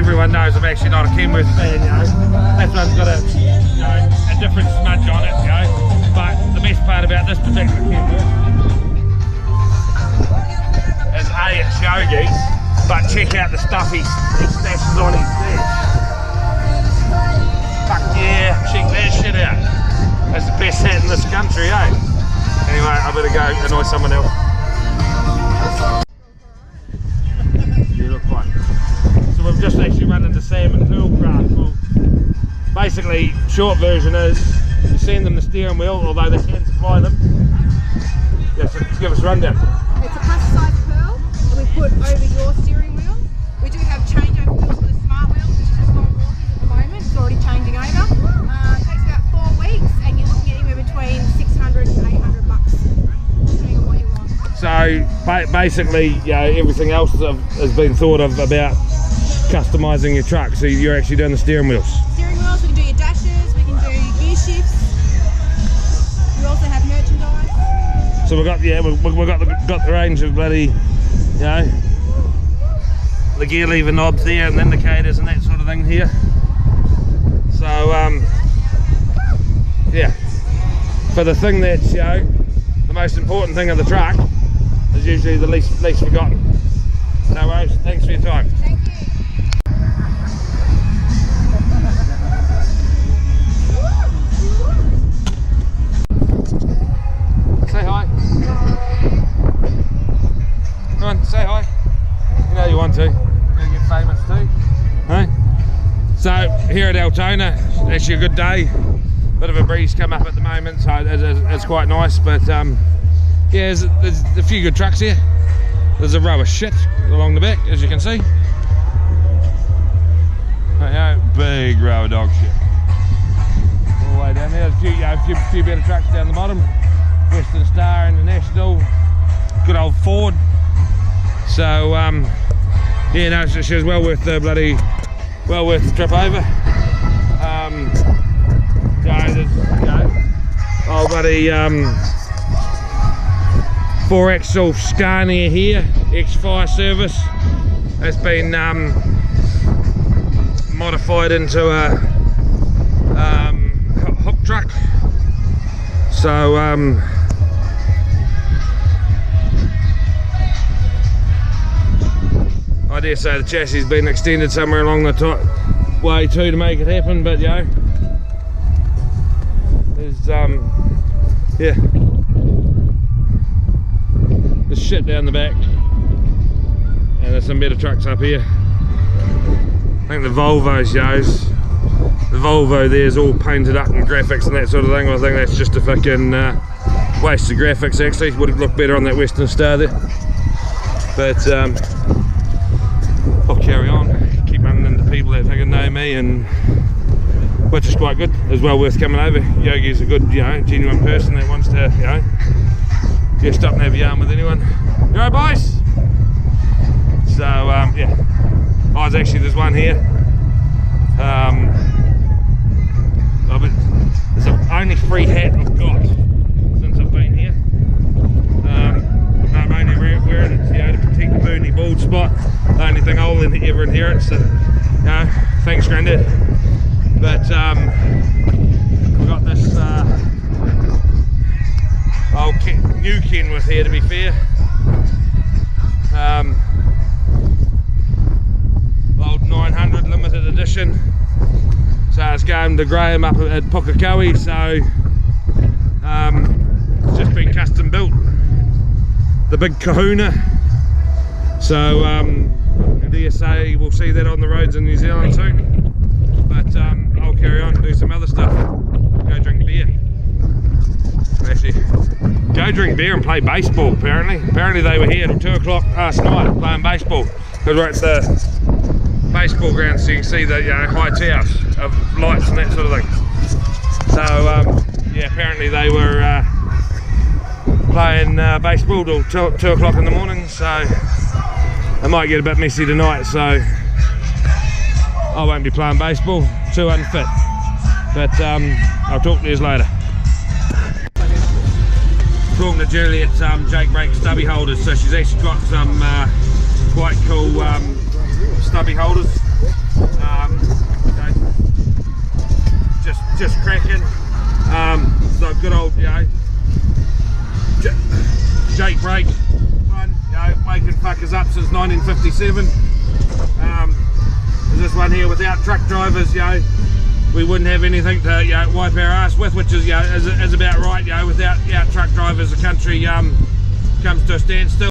everyone knows I'm actually not a Kenworth fan, you know. This one's got a, you know, a different smudge on it, you know. But the best part about this particular Kenworth is A, it's Yogi's, but check out the stuff he stashes on his dash. Fuck yeah, check that shit out. That's the best hat in this country, eh? Anyway, I better go annoy someone else. You look fine. So we've just actually run into Sam and Pearlcraft. Well, basically, short version is you send them the steering wheel, although they can supply them. Yeah, so give us a rundown. It's a plus-size pearl, and we put over your steering wheel. We do have changeover wheels for the smart wheels, which is just on walkies at the moment. It's already changing over. It takes about 4 weeks, and you're looking at anywhere between $600 and $800, depending on what you want. So basically, yeah, everything else has been thought of about customising your truck. So you're actually doing the steering wheels. Steering wheels, we can do your dashes, we can do gear shifts. We also have merchandise. So we've got, yeah, we've got the range of bloody, you know, the gear lever knobs there and indicators and that sort of thing here. So yeah, for the thing that's, you know, the most important thing of the truck is usually the least forgotten. No worries, thanks for your time. Thank you. Say hi. Come on, say hi. You know you want to. You're gonna get famous too. Hey? So here at Altona, actually a good day. Bit of a breeze come up at the moment, so it's quite nice. But yeah, there's a few good trucks here. There's a row of shit along the back, as you can see. Big row of dog shit. All the way down there. There's a few better trucks down the bottom. Western Star International, good old Ford. So yeah, no, she was well worth the trip over. Old bloody 4-axle Scania here, ex-fire service. It's been modified into a hook truck. So I dare say the chassis has been extended somewhere along the way too to make it happen, but you know, there's yeah, there's shit down the back, and there's some better trucks up here. I think the Volvo's, yo's. The Volvo there's all painted up and graphics and that sort of thing. I think that's just a fucking waste of graphics actually. Would have looked better on that Western Star there. But I'll carry on, keep running into people that fucking know me, and which is quite good. It's well worth coming over. Yogi's a good, you know, genuine person that wants to, you know, just stop and have a yarn with anyone. You alright, boys? So yeah. Oh, there's one here. It's the only free hat I've got since I've been here. I'm only wearing it, you know, to protect the burny bald spot. The only thing I'll ever inherit. So, you know, thanks, Grandad. But we've got this old new Kenworth here, to be fair. Old 900 limited edition. So it's going to Graham up at Pukekohe, so it's just been custom built. The big kahuna. So I dare say we'll see that on the roads in New Zealand too. But I'll carry on and do some other stuff. Go drink beer. Actually, go drink beer and play baseball apparently. Apparently they were here till 2 o'clock last night playing baseball. Because we're at the baseball ground, so you can see the, you know, high towers of lights and that sort of thing. So yeah, apparently they were playing baseball till 2 o'clock in the morning, so it might get a bit messy tonight, so I won't be playing baseball, too unfit. But I'll talk to you later. Talking to Julie at Jake Brake stubby holders, so she's actually got some quite cool stubby holders. Just cracking. So good old, Jake brake one, making fuckers up since 1957. This one here without truck drivers, we wouldn't have anything to wipe our ass with, which is is about right. Without truck drivers, the country comes to a standstill.